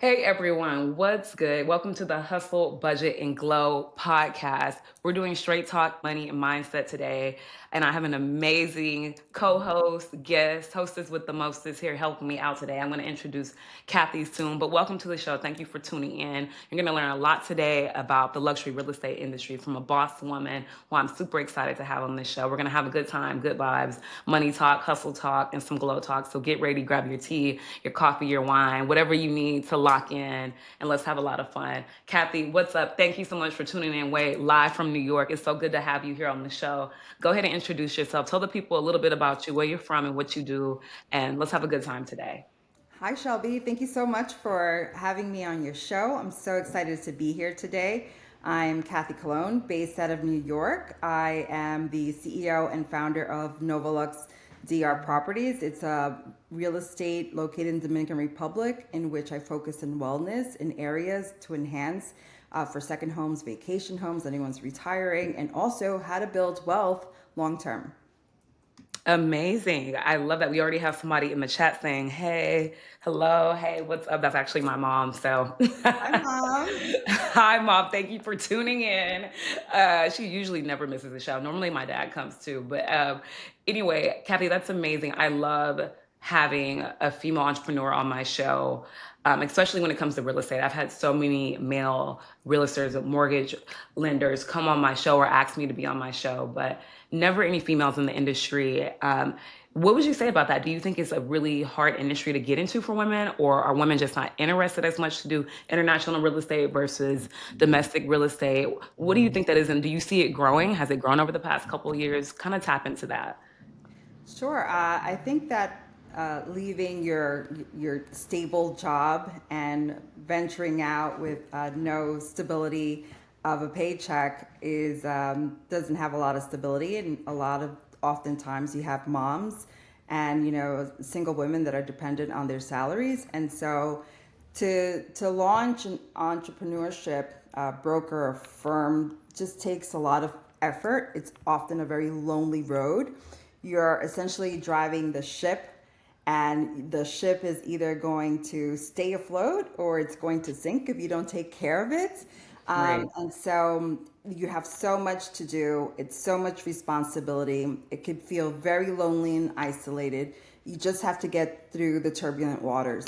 Hey everyone, what's good? Welcome to the Hustle, Budget, and Glow podcast. We're doing straight talk, money, and mindset today. And I have an amazing co host, guest, hostess with the mostest here helping me out today. I'm going to introduce Cathy soon, but welcome to the show. Thank you for tuning in. You're going to learn a lot today about the luxury real estate industry from a boss woman who I'm super excited to have on this show. We're going to have a good time, good vibes, money talk, hustle talk, and some glow talk. So get ready, grab your tea, your coffee, your wine, whatever you need to lock in, and let's have a lot of fun. Cathy, what's up? Thank you so much for tuning in live from New York. It's so good to have you here on the show. Go ahead and introduce yourself. Tell the people a little bit about you, where you're from, and what you do, and let's have a good time today. Hi, Shelby. Thank you so much for having me on your show. I'm so excited to be here today. I'm Kathy Cologne, based out of New York. I am the CEO and founder of Novolux DR Properties. It's a real estate located in Dominican Republic in which I focus on wellness in areas to enhance for second homes, vacation homes, anyone's retiring, and also how to build wealth long term. Amazing. I love that. We already have somebody in the chat saying, hey, hello, hey, what's up? That's actually my mom. So, Hi, Mom. hi, mom. Thank you for tuning in. She usually never misses a show. Normally, my dad comes too. But anyway, Kathy, that's amazing. I love having a female entrepreneur on my show, especially when it comes to real estate. I've had so many male realtors, mortgage lenders come on my show or ask me to be on my show, but never any females in the industry. What would you say about that? Do you think it's a really hard industry to get into for women, or are women just not interested as much to do international real estate versus domestic real estate? What do you think that is, and do you see it growing? Has it grown over the past couple of years? Kind of tap into that. Sure. I think that leaving your stable job and venturing out with no stability of a paycheck is doesn't have a lot of stability, and a lot of oftentimes you have moms and single women that are dependent on their salaries, and so to launch an entrepreneurship broker or firm just takes a lot of effort. It's often a very lonely road. You're essentially driving the ship, and the ship is either going to stay afloat or it's going to sink if you don't take care of it. Right. And so you have so much to do. It's so much responsibility. It could feel very lonely and isolated. You just have to get through the turbulent waters.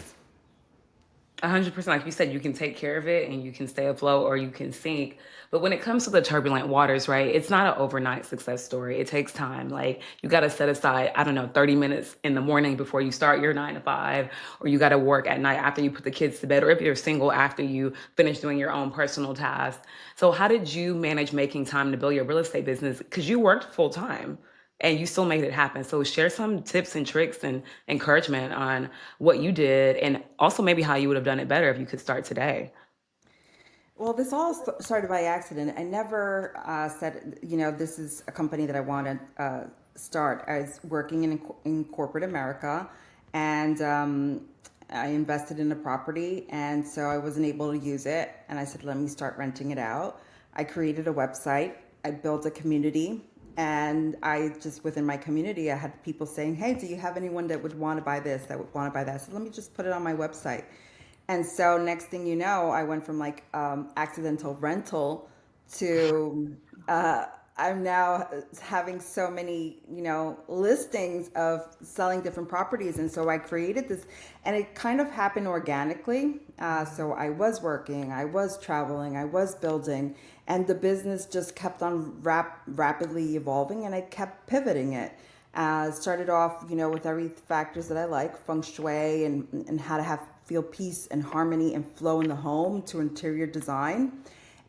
100%. Like you said, you can take care of it and you can stay afloat or you can sink. But when it comes to the turbulent waters, right, it's not an overnight success story. It takes time. Like you got to set aside, I don't know, 30 minutes in the morning before you start your 9 to 5, or you got to work at night after you put the kids to bed, or if you're single, after you finish doing your own personal tasks. So, how did you manage making time to build your real estate business? Because you worked full time and you still made it happen. So share some tips and tricks and encouragement on what you did, and also maybe how you would have done it better if you could start today. Well, this all started by accident. I never said, this is a company that I want to start. I was working in corporate America, and I invested in a property, and so I wasn't able to use it. And I said, let me start renting it out. I created a website. I built a community, and I just within my community, I had people saying, "Hey, do you have anyone that would want to buy this? That would want to buy that?" So let me just put it on my website. And so next thing you know, I went from like accidental rental to I'm now having so many, listings of selling different properties. And so I created this, and it kind of happened organically. So I was working, I was traveling, I was building, and the business just kept on rapidly evolving, and I kept pivoting it. Started off, with every factors that I like, feng shui and how to have feel peace and harmony and flow in the home to interior design.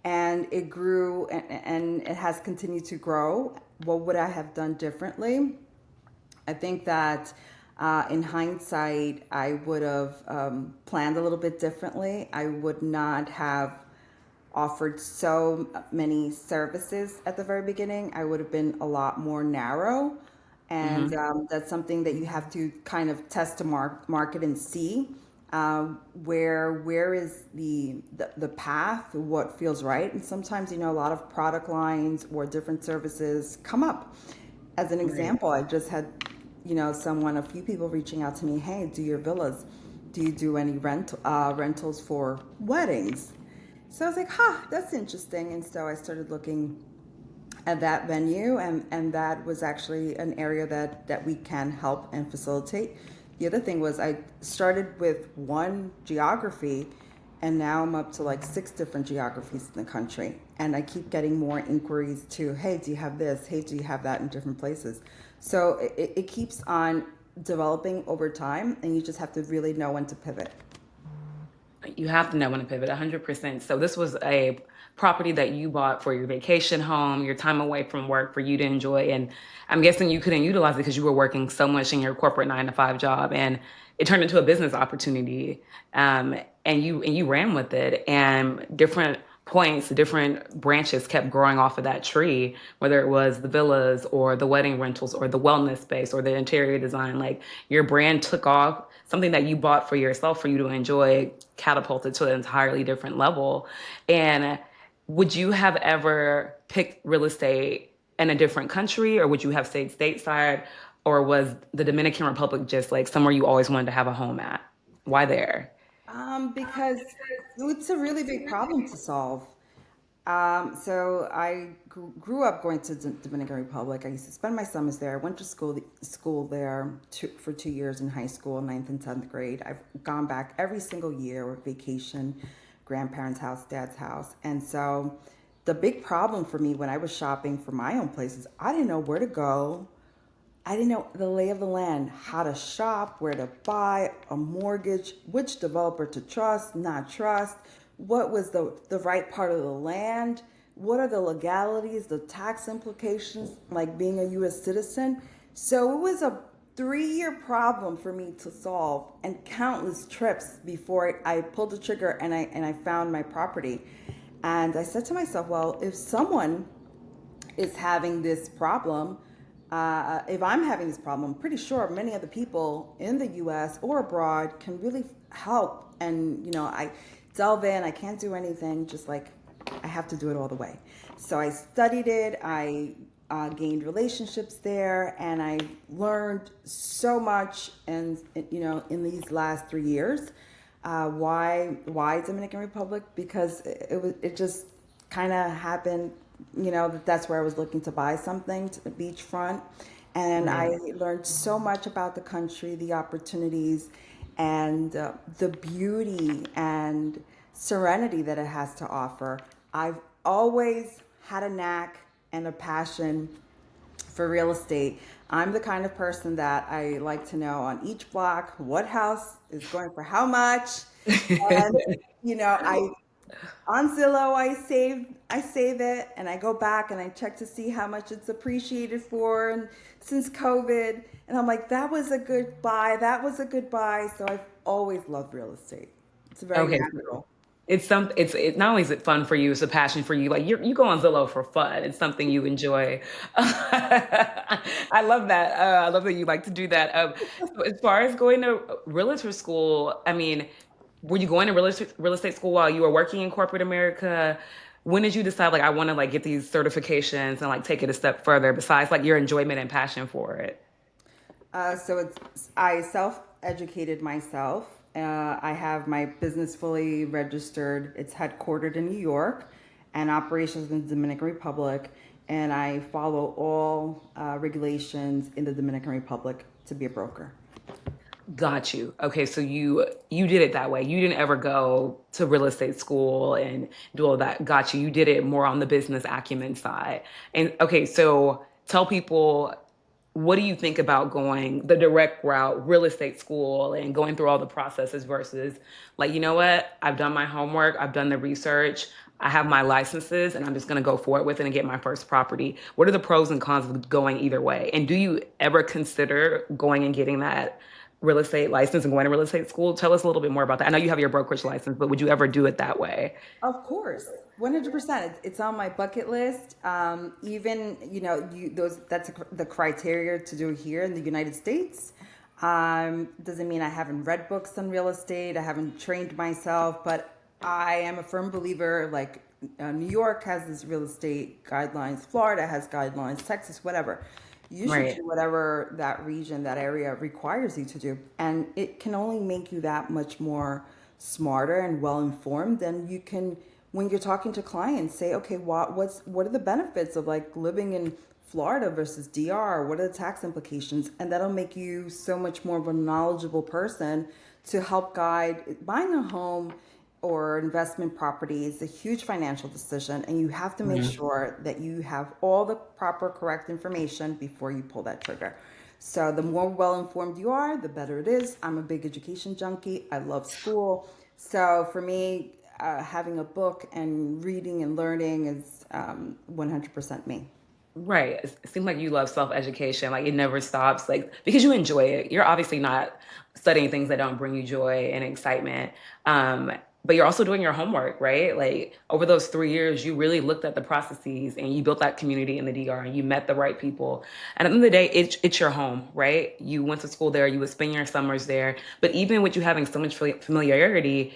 And it grew and it has continued to grow. What would I have done differently? I think that in hindsight, I would have planned a little bit differently. I would not have offered so many services at the very beginning. I would have been a lot more narrow. And Hmm. that's something that you have to kind of test to market and see where is the path, what feels right. And sometimes, a lot of product lines or different services come up. As an Right. example, I just had, a few people reaching out to me, hey, do your villas. do you do any rentals for weddings? So I was like, that's interesting. And so I started looking at that venue, and that was actually an area that we can help and facilitate. The other thing was I started with one geography, and now I'm up to like 6 different geographies in the country. And I keep getting more inquiries to, hey, do you have this? Hey, do you have that in different places? So it keeps on developing over time, and you just have to really know when to pivot. You have to know when to pivot 100%. So this was a property that you bought for your vacation home, your time away from work for you to enjoy. And I'm guessing you couldn't utilize it because you were working so much in your corporate 9 to 5 job, and it turned into a business opportunity. And you ran with it, and different points, different branches kept growing off of that tree, whether it was the villas or the wedding rentals or the wellness space or the interior design. Like your brand took off, something that you bought for yourself for you to enjoy catapulted to an entirely different level. And would you have ever picked real estate in a different country, or would you have stayed stateside, or was the Dominican Republic just like somewhere you always wanted to have a home at? Why there? Because it's a really big problem to solve. So I grew up going to Dominican Republic. I used to spend my summers there. I went to school there for 2 years in high school, ninth and 10th grade. I've gone back every single year with vacation, grandparents' house, dad's house. And so the big problem for me when I was shopping for my own place is I didn't know where to go. I didn't know the lay of the land, how to shop, where to buy a mortgage, which developer to trust, not trust, what was the right part of the land, what are the legalities, the tax implications, like being a U.S. citizen. So it was a 3-year problem for me to solve, and countless trips before I pulled the trigger and I found my property. And I said to myself, well, if someone is having this problem, if I'm having this problem, I'm pretty sure many other people in the U.S. or abroad can really help. And I delve in. I can't do anything. Just like I have to do it all the way. So I studied it. I gained relationships there, and I learned so much. And in these last 3 years, why Dominican Republic? Because it just kind of happened. That's where I was looking to buy something to the beachfront. And I learned so much about the country, the opportunities, and the beauty and serenity that it has to offer. I've always had a knack and a passion for real estate. I'm the kind of person that I like to know on each block what house is going for how much. And, I on Zillow, I save it, and I go back and I check to see how much it's appreciated for, and since COVID, and I'm like, that was a good buy. That was a good buy. So I've always loved real estate. It's very Okay. natural. It's not only is it fun for you, it's a passion for you. Like you go on Zillow for fun. It's something you enjoy. I love that. I love that you like to do that. So as far as going to realtor school, I mean, were you going to real estate school while you were working in corporate America? When did you decide like I want to like get these certifications and like take it a step further besides like your enjoyment and passion for it? I self-educated myself. I have my business fully registered. It's headquartered in New York and operations in the Dominican Republic. And I follow all regulations in the Dominican Republic to be a broker. Got you. Okay, so you did it that way. You didn't ever go to real estate school and do all that. Got you. You did it more on the business acumen side. And okay, so tell people, what do you think about going the direct route, real estate school, and going through all the processes versus like, you know what? I've done my homework, I've done the research, I have my licenses, and I'm just gonna go for it with it and get my first property. What are the pros and cons of going either way? And do you ever consider going and getting that real estate license and going to real estate school? Tell us a little bit more about that. I know you have your brokerage license, but would you ever do it that way? Of course, 100%. It's on my bucket list. Even that's the criteria to do here in the United States. Doesn't mean I haven't read books on real estate. I haven't trained myself, but I am a firm believer. Like New York has this real estate guidelines, Florida has guidelines, Texas, whatever. You should Right. do whatever that region, that area requires you to do. And it can only make you that much more smarter and well informed. Then you can, when you're talking to clients, say, okay, what are the benefits of like living in Florida versus DR? What are the tax implications? And that'll make you so much more of a knowledgeable person to help guide buying a home or investment property is a huge financial decision, and you have to make Mhm. sure that you have all the proper correct information before you pull that trigger. So the more well informed you are, the better it is. I'm a big education junkie. I love school. So for me, having a book and reading and learning is 100% me. Right. It seems like you love self-education. Like it never stops. Like because you enjoy it. You're obviously not studying things that don't bring you joy and excitement. Um, but you're also doing your homework, right? Like over those 3 years, you really looked at the processes and you built that community in the DR and you met the right people. And at the end of the day, it's your home, right? You went to school there, you would spend your summers there. But even with you having so much familiarity,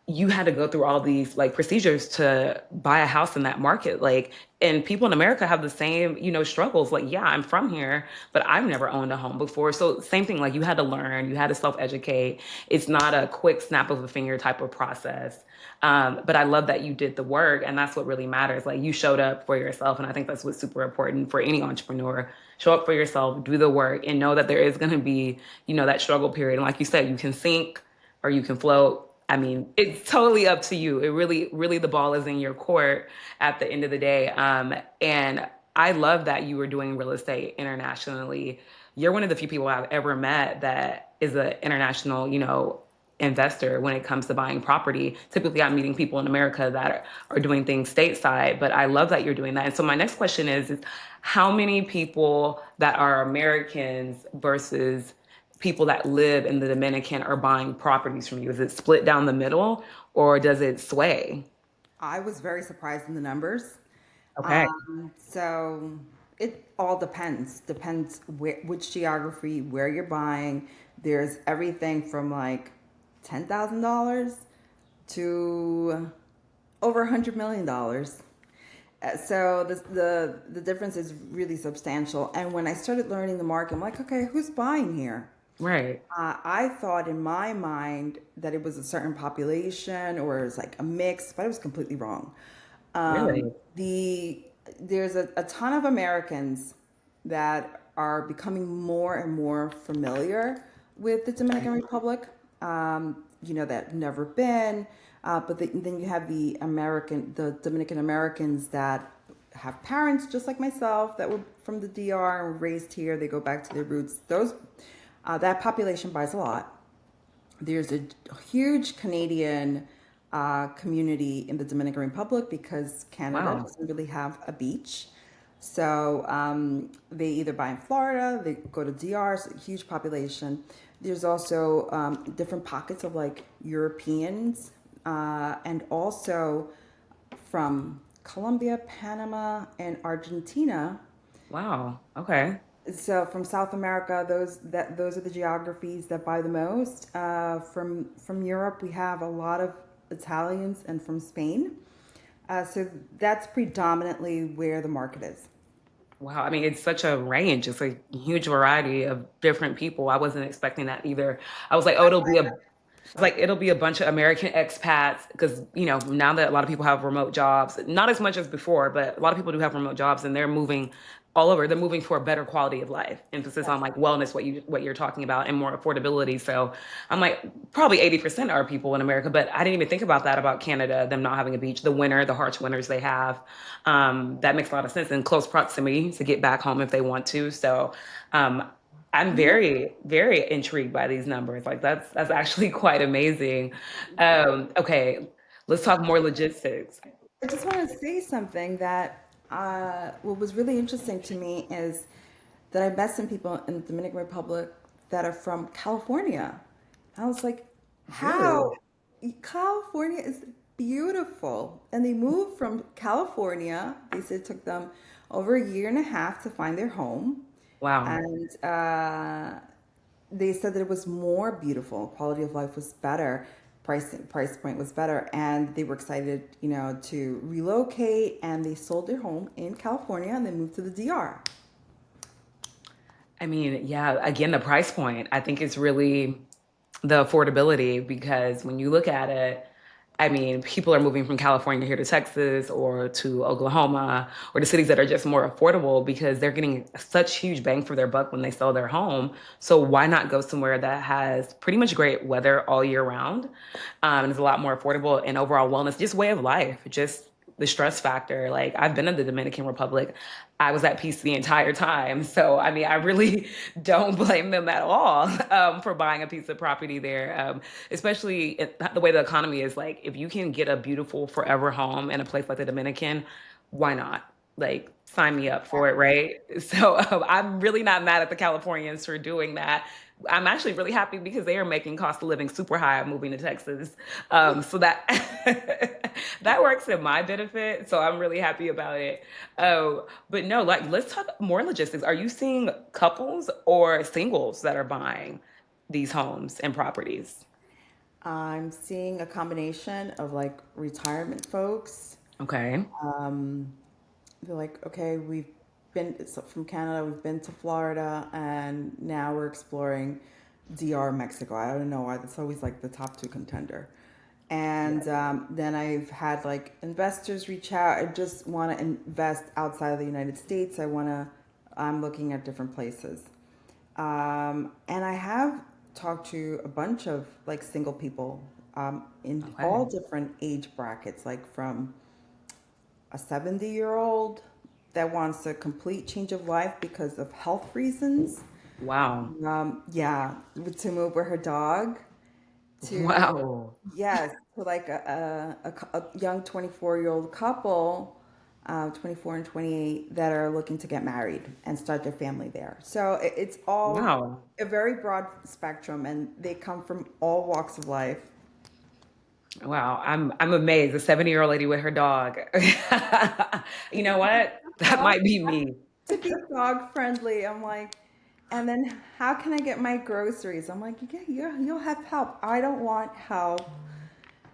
you had to go through all these like procedures to buy a house in that market, like, and people in America have the same, struggles. Like, yeah, I'm from here, but I've never owned a home before. So same thing, like you had to learn, you had to self-educate. It's not a quick snap of a finger type of process. But I love that you did the work, and that's what really matters. Like you showed up for yourself, and I think that's what's super important for any entrepreneur. Show up for yourself, do the work, and know that there is going to be, that struggle period. And like you said, you can sink or you can float. I mean, it's totally up to you. It really, really, the ball is in your court at the end of the day. And I love that you were doing real estate internationally. You're one of the few people I've ever met that is an international, investor when it comes to buying property. Typically, I'm meeting people in America that are doing things stateside, but I love that you're doing that. And so my next question is how many people that are Americans versus people that live in the Dominican are buying properties from you? Is it split down the middle or does it sway? I was very surprised in the numbers. Okay. So it all depends. Depends which geography, where you're buying. There's everything from like $10,000 to over $100 million. So the difference is really substantial. And when I started learning the market, I'm like, okay, who's buying here? Right. I thought in my mind that it was a certain population or it was like a mix, but I was completely wrong. Really? The There's a ton of Americans that are becoming more and more familiar with the Dominican Republic. That never been, but then you have the Dominican Americans that have parents just like myself that were from the DR and were raised here. They go back to their roots. That population buys a lot. There's a huge Canadian community in the Dominican Republic because Canada Wow. doesn't really have a beach. So they either buy in Florida, they go to DR, so huge population. There's also different pockets of like Europeans and also from Colombia, Panama, and Argentina. Wow. Okay. So from South America, those are the geographies that buy the most. From Europe, we have a lot of Italians, and from Spain. So that's predominantly where the market is. Wow. I mean, it's such a range. It's a huge variety of different people. I wasn't expecting that either. I was like, oh, it'll be a bunch of American expats because, now that a lot of people have remote jobs, not as much as before, but a lot of people do have remote jobs and they're moving all over. They're moving for a better quality of life, emphasis on That's like wellness, what you're talking about, and more affordability. So I'm like, probably 80% are people in America, but I didn't even think about that about Canada, them not having a beach, the winter, the harsh winters they have. that makes a lot of sense in close proximity to get back home if they want to. So um, I'm right. very, very intrigued by these numbers. Like that's actually quite amazing. Okay, let's talk more logistics. I just want to say something that what was really interesting to me is that I met some people in the Dominican Republic that are from California. I was like, Really? how? California is beautiful. And they moved from California. They said it took them over a year and a half to find their home. Wow. And they said that it was more beautiful, quality of life was better, price point was better, and they were excited, to relocate. And they sold their home in California and they moved to the DR. I mean, yeah, again, the price point. I think it's really the affordability because when you look at it, I mean, people are moving from California here to Texas or to Oklahoma or to cities that are just more affordable because they're getting such huge bang for their buck when they sell their home. So why not go somewhere that has pretty much great weather all year round, and is a lot more affordable and overall wellness, just way of life, just the stress factor. Like I've been in the Dominican Republic. I was at peace the entire time. So, I mean, I really don't blame them at all for buying a piece of property there, especially the way the economy is. Like, if you can get a beautiful forever home in a place like the Dominican, why not? Like, sign me up for it, right? So, I'm really not mad at the Californians for doing that. I'm actually really happy because they are making cost of living super high moving to Texas. So that that works in my benefit. So I'm really happy about it. But no, like let's talk more logistics. Are you seeing couples or singles that are buying these homes and properties? I'm seeing a combination of like retirement folks. Okay. They're like, okay, we've been so from Canada, we've been to Florida, and now we're exploring DR, Mexico. I don't know why that's always like the top two contender. Yeah. And then I've had like investors reach out. I just want to invest outside of the United States. I'm looking at different places. And I have talked to a bunch of like single people in all Okay. different age brackets, like from a 70-year-old that wants a complete change of life because of health reasons. Wow. Yeah, to move with her dog, to Wow. yes, to like a young 24-year-old couple, 24 and 28, that are looking to get married and start their family there. So it's all Wow. a very broad spectrum, and they come from all walks of life. Wow. I'm amazed. A 70-year-old lady with her dog. You know what? That Dog might be me. to be dog friendly. I'm like, and then how can I get my groceries? I'm like, yeah, you'll have help. I don't want help,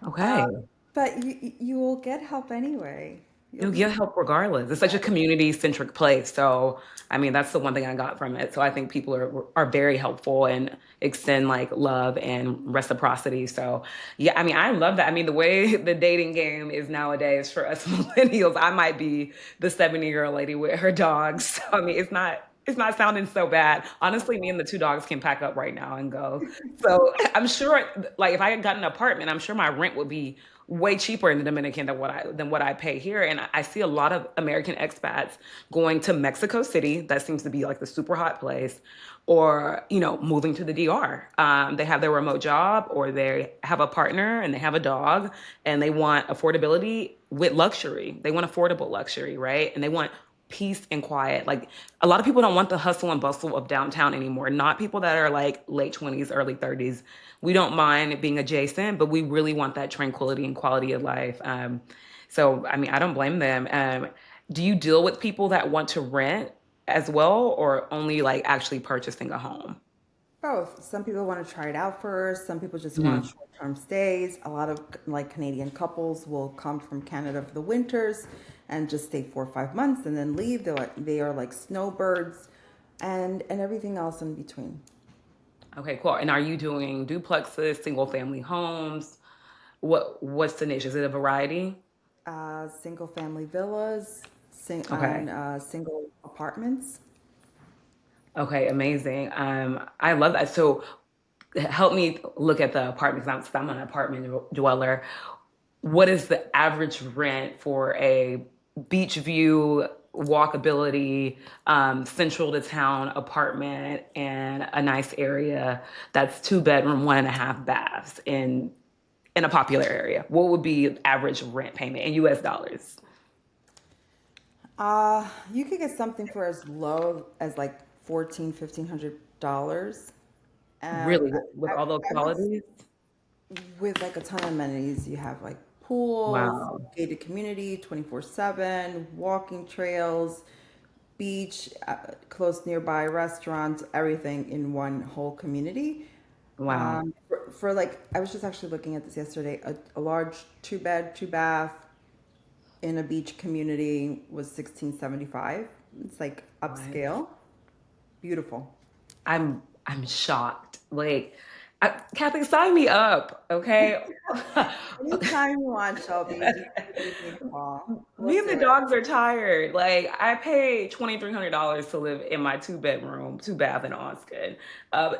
Okay. but you will get help anyway. You'll You'll be get help regardless. It's such a community centric place. So, I mean, that's the one thing I got from it. So I think people are very helpful and extend like love and reciprocity. So, yeah, I mean, I love that. I mean, the way the dating game is nowadays for us millennials, I might be the 70-year-old lady with her dogs. So, I mean, it's not sounding so bad. Honestly, me and the two dogs can pack up right now and go. So I'm sure, like, if I had gotten an apartment, I'm sure my rent would be way cheaper in the Dominican than what I pay here. And I see a lot of American expats going to Mexico City. That seems to be like the super hot place, or moving to the DR. They have their remote job, or they have a partner and they have a dog, and they want affordability with luxury. They want affordable luxury, right? And they want peace and quiet. Like a lot of people don't want the hustle and bustle of downtown anymore. Not people that are like late 20s, early 30s. We don't mind it being adjacent, but we really want that tranquility and quality of life. So, I mean, I don't blame them. Do you deal with people that want to rent as well, or only like actually purchasing a home? both. Some people want to try it out first. Some people just want Mhm. short-term stays. A lot of like Canadian couples will come from Canada for the winters and just stay 4 or 5 months and then leave. They are like snowbirds, and everything else in between. Okay, cool. And are you doing duplexes, single family homes? What's the niche? Is it a variety? Single family villas, Okay. and single apartments. Okay, amazing. I love that. So help me look at the apartments. I'm an apartment dweller. What is the average rent for a beach view, walkability, central to town apartment and a nice area that's two bedroom, one and a half baths in a popular area? What would be average rent payment in US dollars? You could get something for as low as like 14, $1,500. Really, with all those I would qualities? with like a ton of amenities. You have like pools, Wow. gated community, 24/7, walking trails, beach, close nearby restaurants, everything in one whole community. Wow. For like, I was just actually looking at this yesterday. A large two bed, two bath in a beach community was 1675. It's like What? upscale. Beautiful. I'm shocked. Like, Kathy, sign me up, okay? Anytime you want, Shelby, just give me a call. Me Let's and do the it. dogs are tired. Like, I paid $2,300 to live in my two-bedroom, two bath in Austin.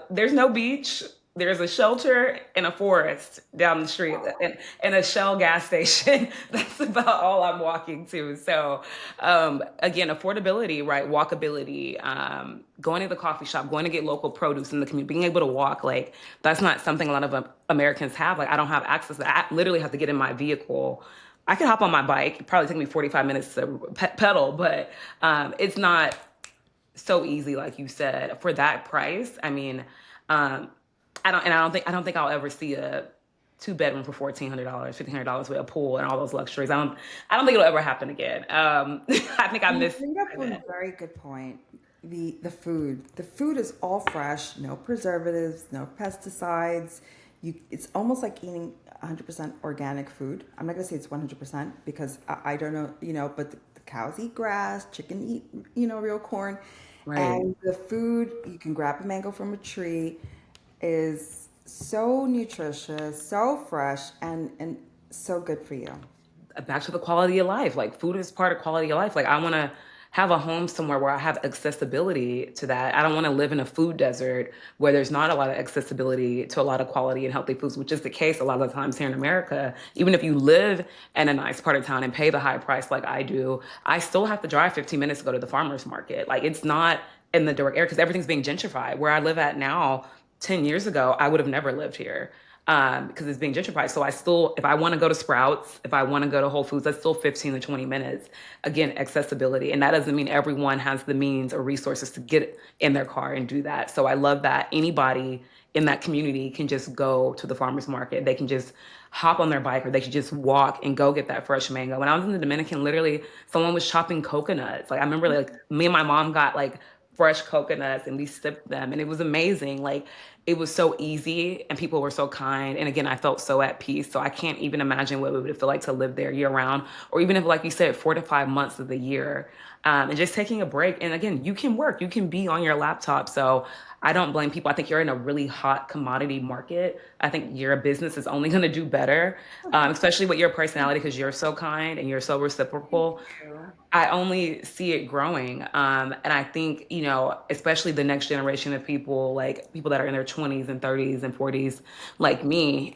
There's no beach. There's a shelter and a forest down the street, and a Shell gas station. That's about all I'm walking to. So, again, affordability, right? Walkability, going to the coffee shop, going to get local produce in the community, being able to walk. Like, that's not something a lot of Americans have. Like, I don't have access to that. I literally have to get in my vehicle. I can hop on my bike. It'd probably take me 45 minutes to pedal, but it's not so easy, like you said, for that price. I mean, um, I don't think I'll ever see a two-bedroom for $1,400, $1,500 with a pool and all those luxuries. I don't think it'll ever happen again. I think I You missed bring up a that. very good point. The food. The food is all fresh, no preservatives, no pesticides. It's almost like eating 100% organic food. I'm not gonna say it's 100% because I don't know, but the cows eat grass, chicken eat, real corn, Right. and the food you can grab a mango from a tree is so nutritious, so fresh, and so good for you. Back to the quality of life. Like, food is part of quality of life. Like, I want to have a home somewhere where I have accessibility to that. I don't want to live in a food desert where there's not a lot of accessibility to a lot of quality and healthy foods, which is the case a lot of the times here in America. Even if you live in a nice part of town and pay the high price like I do, I still have to drive 15 minutes to go to the farmer's market. Like, it's not in the direct area because everything's being gentrified. Where I live at now, 10 years ago, I would have never lived here, because it's being gentrified. So I still, if I want to go to Sprouts, if I want to go to Whole Foods, that's still 15 to 20 minutes. Again, accessibility. And that doesn't mean everyone has the means or resources to get in their car and do that. So I love that anybody in that community can just go to the farmer's market. They can just hop on their bike or they can just walk and go get that fresh mango. When I was in the Dominican, literally someone was chopping coconuts. Like, I remember, like, me and my mom got like fresh coconuts and we sipped them and it was amazing. Like, it was so easy and people were so kind. And again, I felt so at peace. So I can't even imagine what it would feel like to live there year round, or even if, like you said, 4 to 5 months of the year, and just taking a break. And again, you can work, you can be on your laptop. So I don't blame people. I think you're in a really hot commodity market. I think your business is only going to do better, especially with your personality because you're so kind and you're so Thank reciprocal. you. I only see it growing. And I think, especially the next generation of people, like people that are in their 20s and 30s and 40s, like me,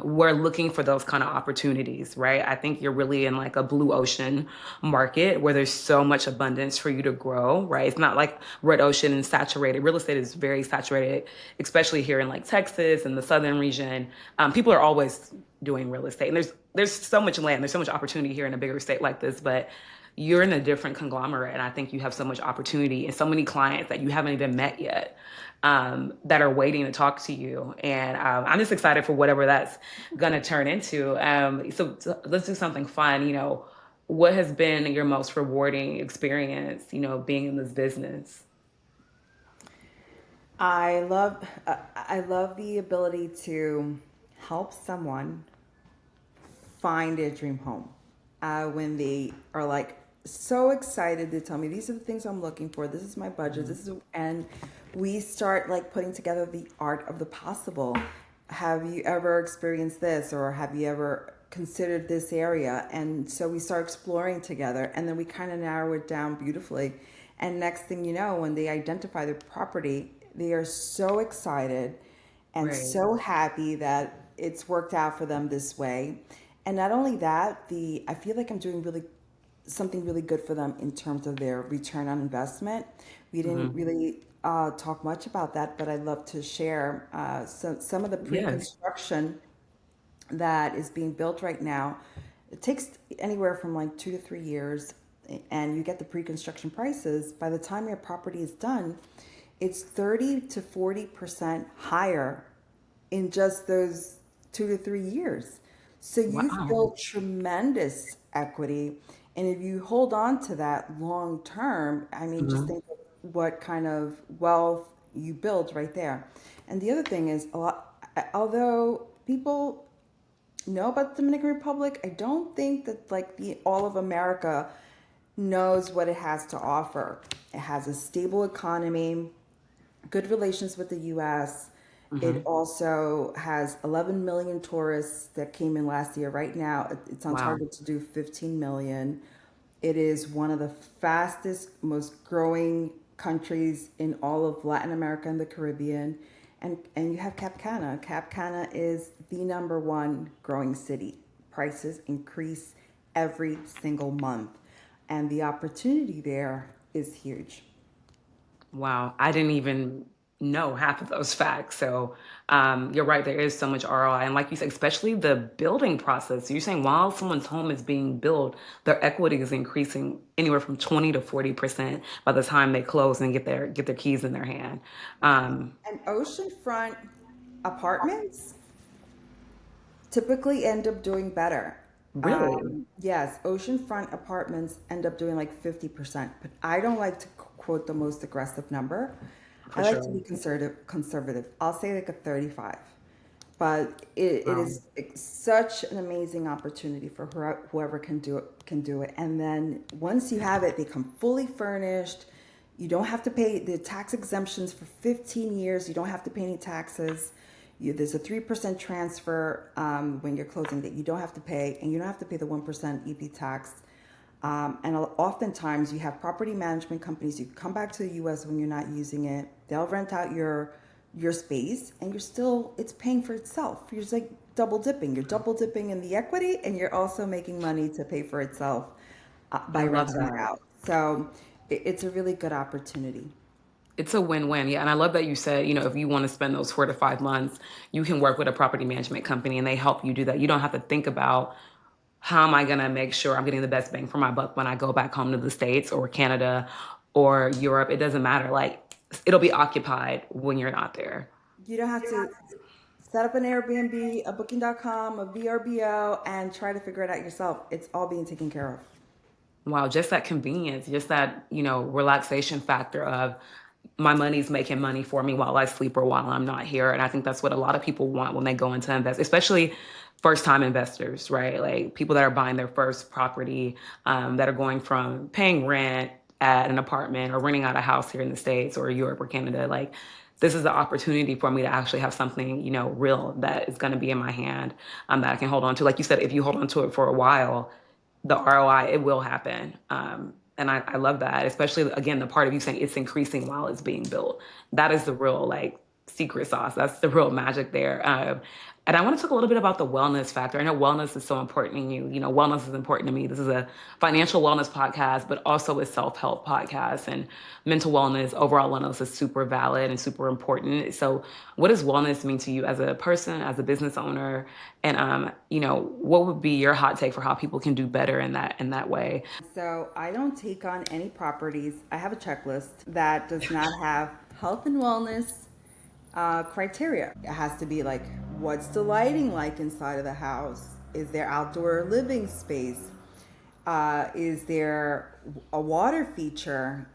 we're looking for those kind of opportunities, right? I think you're really in like a blue ocean market where there's so much abundance for you to grow, right? It's not like red ocean and saturated. Real estate is very saturated, especially here in like Texas and the southern region. People are always doing real estate. And there's so much land, there's so much opportunity here in a bigger state like this, but you're in a different conglomerate, and I think you have so much opportunity and so many clients that you haven't even met yet, that are waiting to talk to you. And I'm just excited for whatever that's going to turn into. So let's do something fun. What has been your most rewarding experience, being in this business? I love the ability to help someone find their dream home. When they are like so excited, they tell me these are the things I'm looking for. This is my budget. And we start like putting together the art of the possible. Have you ever experienced this, or have you ever considered this area? And so we start exploring together, and then we kind of narrow it down beautifully. And next thing you know, when they identify their property, they are so excited and Right. so happy that it's worked out for them this way. And not only that, the I feel like I'm doing really something really good for them in terms of their return on investment. We didn't Hmm. really talk much about that, but I'd love to share some of the Yes. pre-construction that is being built right now. It takes anywhere from like 2 to 3 years, and you get the pre-construction prices. By the time your property is done, it's 30 to 40% higher in just those 2 to 3 years. So you've Wow. built tremendous equity. And if you hold on to that long term, I mean, just Hmm. think of what kind of wealth you build right there. And the other thing is, although people know about the Dominican Republic, I don't think that like the all of America knows what it has to offer. It has a stable economy. good relations with the US. It Hmm. also has 11 million tourists that came in last year. Right now, it's on Wow. target to do 15 million. It is one of the fastest, most growing countries in all of Latin America and the Caribbean. And you have Cap Cana. Cap Cana is the number one growing city. Prices increase every single month. And the opportunity there is huge. Wow, I didn't even know half of those facts. So you're right, there is so much ROI. And like you said, especially the building process. You're saying while someone's home is being built, their equity is increasing anywhere from 20 to 40% by the time they close and get their keys in their hand. Um, And oceanfront apartments typically end up doing better. really, Yes, oceanfront apartments end up doing like 50%, but I don't like to quote the most aggressive number. I for like to sure. be conservative. I'll say like a 35. But it Wow. is such an amazing opportunity for whoever can do it. And then once you have it, they come fully furnished. You don't have to pay the tax exemptions for 15 years. You don't have to pay any taxes. There's a 3% transfer when you're closing that you don't have to pay, and you don't have to pay the 1% EP tax. And oftentimes you have property management companies. You come back to the U.S. when you're not using it. They'll rent out your space, and it's paying for itself. You're just like double dipping. You're double dipping in the equity, and you're also making money to pay for itself I by love renting it that. out. So it's a really good opportunity. It's a win-win. Yeah. And I love that you said, if you want to spend those 4 to 5 months, you can work with a property management company and they help you do that. You don't have to think about how am I going to make sure I'm getting the best bang for my buck when I go back home to the States or Canada or Europe. It doesn't matter. Like it'll be occupied when you're not there. You don't have to set up an Airbnb, a Booking.com, a VRBO, and try to figure it out yourself. It's all being taken care of. Wow, just that convenience, just that, relaxation factor of my money's making money for me while I sleep or while I'm not here. And I think that's what a lot of people want when they go into invest, especially first time investors, right? Like people that are buying their first property, that are going from paying rent at an apartment or renting out a house here in the States or Europe or Canada. Like this is the opportunity for me to actually have something, real that is going to be in my hand, that I can hold on to. Like you said, if you hold on to it for a while, the ROI, it will happen. And I love that, especially again, the part of you saying it's increasing while it's being built. That is the real like secret sauce. That's the real magic there. And I want to talk a little bit about the wellness factor. I know wellness is so important in you. Wellness is important to me. This is a financial wellness podcast, but also a self-help podcast. And mental wellness, overall wellness is super valid and super important. So, what does wellness mean to you as a person, as a business owner? And what would be your hot take for how people can do better in that way? So I don't take on any properties. I have a checklist that does not have health and wellness criteria. It has to be like, what's the lighting like inside of the house? Is there outdoor living space? Is there a water feature?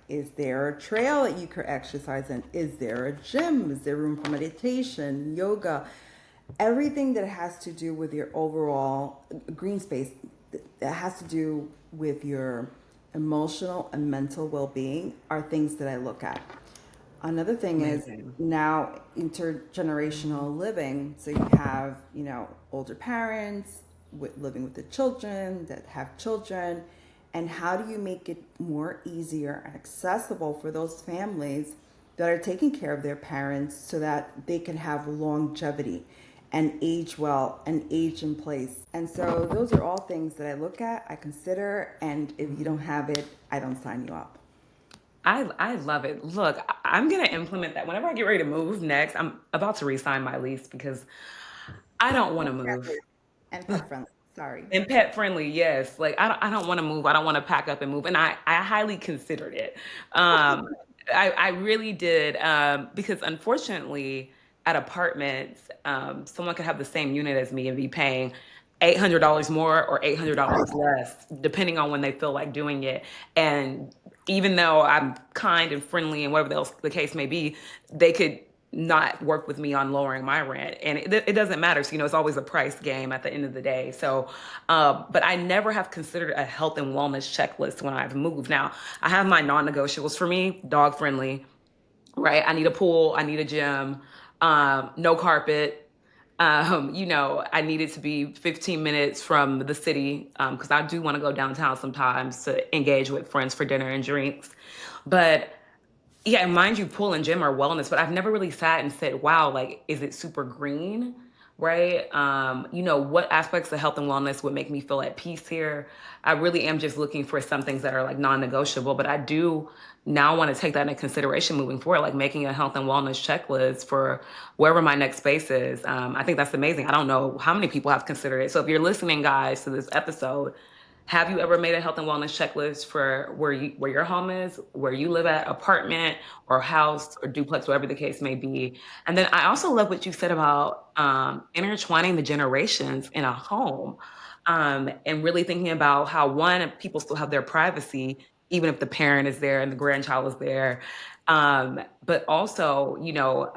Is there a trail that you could exercise in? Is there a gym? Is there room for meditation, yoga? Everything that has to do with your overall green space, that has to do with your emotional and mental well-being, are things that I look at. Another thing is Amazing. now intergenerational living. So you have, older parents living with the children that have children. And how do you make it more easier and accessible for those families that are taking care of their parents so that they can have longevity and age well and age in place? And so those are all things that I look at, I consider, and if you don't have it, I don't sign you up. I love it. Look, I'm gonna implement that whenever I get ready to move next. I'm about to re-sign my lease because I don't want to move. And pet friendly. Sorry. And pet friendly, yes. Like I don't want to move. I don't want to pack up and move. And I highly considered it. Um, I really did, because unfortunately, at apartments, someone could have the same unit as me and be paying $800 more or $800 less, depending on when they feel like doing it. And even though I'm kind and friendly and whatever else the case may be, they could not work with me on lowering my rent. And it doesn't matter. So, it's always a price game at the end of the day. So, but I never have considered a health and wellness checklist when I've moved. Now, I have my non negotiables for me: dog friendly, right? I need a pool, I need a gym, no carpet. I need it to be 15 minutes from the city because I do want to go downtown sometimes to engage with friends for dinner and drinks. But yeah, and mind you, pool and gym are wellness, but I've never really sat and said, wow, like, is it super green? Right? What aspects of health and wellness would make me feel at peace here? I really am just looking for some things that are like non-negotiable, but I do now want to take that into consideration moving forward, like making a health and wellness checklist for wherever my next space is. I think that's amazing. I don't know how many people have considered it. So if you're listening, guys, to this episode, have you ever made a health and wellness checklist for where your home is, where you live at, apartment or house or duplex, whatever the case may be? And then I also love what you said about intertwining the generations in a home, and really thinking about how one, people still have their privacy, even if the parent is there and the grandchild is there. But also,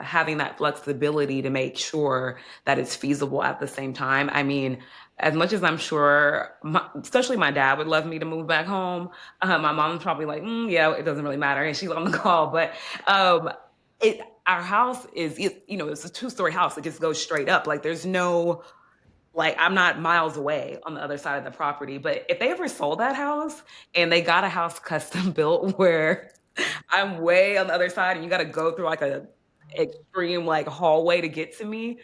having that flexibility to make sure that it's feasible at the same time. I mean, as much as I'm sure, especially my dad would love me to move back home, my mom's probably like, yeah, it doesn't really matter, and she's on the call. But um, our house it's a two-story house. It just goes straight up. Like there's no like I'm not miles away on the other side of the property. But if they ever sold that house and they got a house custom built where I'm way on the other side and you got to go through like a extreme like hallway to get to me,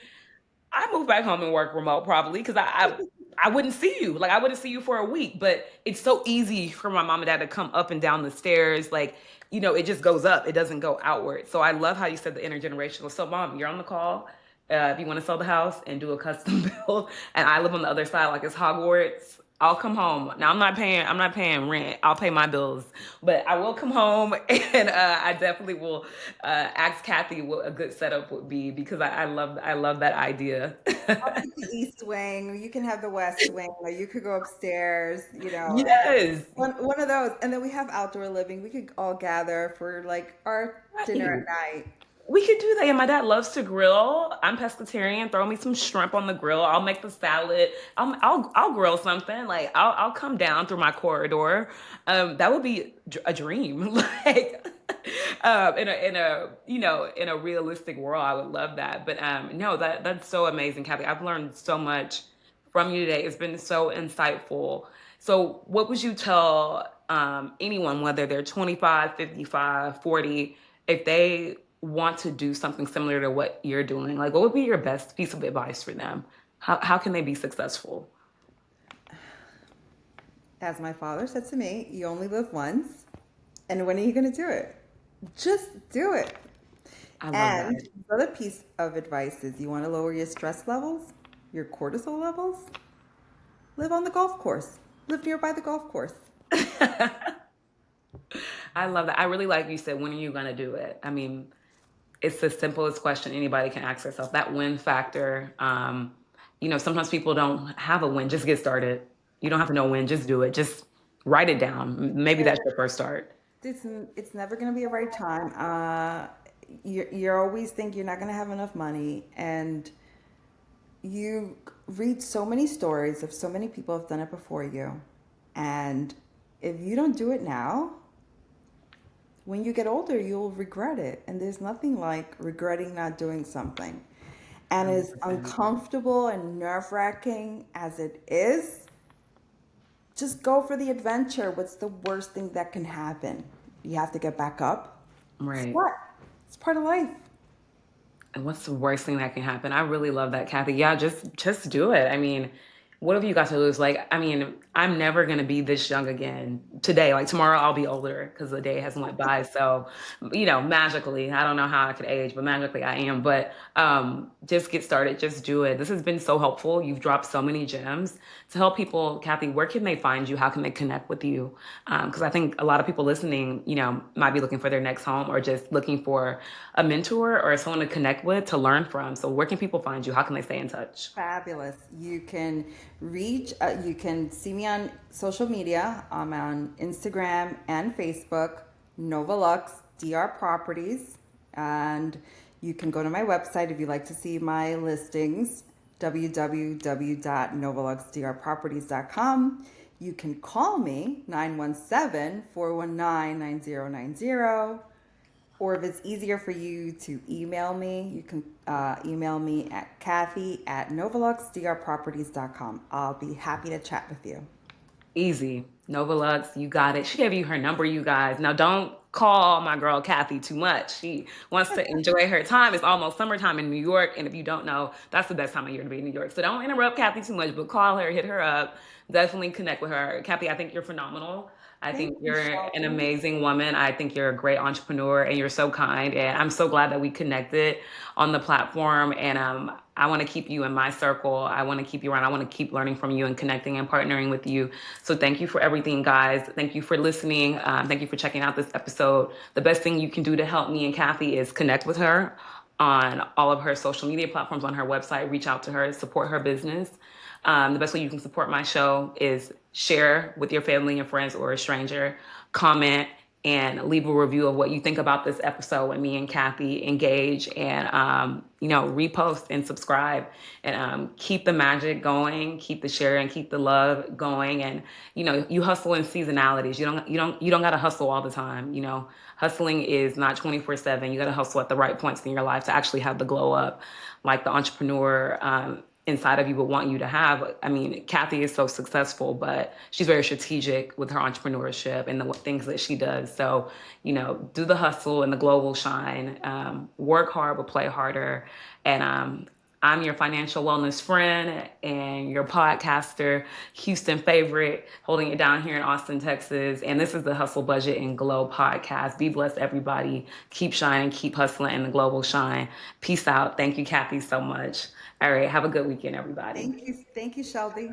I move back home and work remote probably because I wouldn't see you. Like I wouldn't see you for a week. But it's so easy for my mom and dad to come up and down the stairs. Like, it just goes up. It doesn't go outward. So I love how you said the intergenerational. So mom, you're on the call. If you want to sell the house and do a custom build, and I live on the other side, like it's Hogwarts, I'll come home. Now I'm not paying rent. I'll pay my bills, but I will come home and I definitely will ask Cathy what a good setup would be because I love that idea. I'll take the east wing, or you can have the west wing, or you could go upstairs, Yes. one of those. And then we have outdoor living. We could all gather for like our dinner Right. at night. We could do that. And my dad loves to grill. I'm pescatarian. Throw me some shrimp on the grill. I'll make the salad. I'll grill something. Like I'll come down through my corridor. That would be a dream. Like in a realistic world, I would love that. But no, that's so amazing, Kathy. I've learned so much from you today. It's been so insightful. So what would you tell anyone, whether they're 25, 55, 40, if they want to do something similar to what you're doing? Like, what would be your best piece of advice for them? How can they be successful? As my father said to me, you only live once, and when are you going to do it? Just do it. I love And that. the other piece of advice is you want to lower your stress levels, your cortisol levels, live on the golf course. Live nearby the golf course. I love that. I really like you said, when are you going to do it? I mean, it's the simplest question anybody can ask themselves. That win factor. Sometimes people don't have a win. Just get started. You don't have to know when. Just do it. Just write it down. Maybe that's your first start. It's never going to be a right time. You always think you're not going to have enough money, and you read so many stories of so many people have done it before you, and if you don't do it now, when you get older, you'll regret it. And there's nothing like regretting not doing something. And as 100%. uncomfortable and nerve wracking as it is, just go for the adventure. What's the worst thing that can happen? You have to get back up. So Right. what? It's part of life. And what's the worst thing that can happen? I really love that, Kathy. Yeah, just do it. I mean, what have you got to lose? Like, I mean, I'm never gonna be this young again today. Like tomorrow, I'll be older because the day hasn't went by. So, magically, I don't know how I could age, but magically I am. But just get started. Just do it. This has been so helpful. You've dropped so many gems to help people. Kathy, where can they find you? How can they connect with you? Because I think a lot of people listening, might be looking for their next home or just looking for a mentor or someone to connect with to learn from. So where can people find you? How can they stay in touch? Fabulous. You can see me on social media. I'm on Instagram and Facebook, Novalux DR Properties. And you can go to my website if you'd like to see my listings, www.novaluxdrproperties.com. You can call me 917-419-9090, Or if it's easier for you to email me, you can email me at Kathy@novaluxdrproperties.com. I'll be happy to chat with you. Easy. Novalux, you got it. She gave you her number, you guys. Now don't call my girl Cathy too much. She wants to enjoy her time. It's almost summertime in New York, and if you don't know, that's the best time of year to be in New York. So don't interrupt Cathy too much, but call her, hit her up. Definitely connect with her. Cathy, I think you're phenomenal. I Thank think you, you're an Shelby. amazing woman. I think you're a great entrepreneur and you're so kind. And I'm so glad that we connected on the platform. And I want to keep you in my circle. I want to keep you around. I want to keep learning from you and connecting and partnering with you. So thank you for everything, guys. Thank you for listening. Thank you for checking out this episode. The best thing you can do to help me and Cathy is connect with her on all of her social media platforms, on her website. Reach out to her, support her business. The best way you can support my show is share with your family and friends or a stranger, comment, and leave a review of what you think about this episode with me and Cathy. Engage and repost and subscribe and keep the magic going, keep the share and keep the love going. And you hustle in seasonalities. You don't got to hustle all the time. Hustling is not 24/7. You got to hustle at the right points in your life to actually have the glow up, like the entrepreneur inside of you would want you to have. I mean, Cathy is so successful, but she's very strategic with her entrepreneurship and the things that she does. So, do the hustle and the glow will shine. Work hard, but play harder. And I'm your financial wellness friend and your podcaster, Houston favorite, holding it down here in Austin, Texas. And this is the Hustle Budget and Glow podcast. Be blessed, everybody. Keep shining, keep hustling, and the glow will shine. Peace out. Thank you, Cathy, so much. All right. Have a good weekend, everybody. Thank you, Shelby.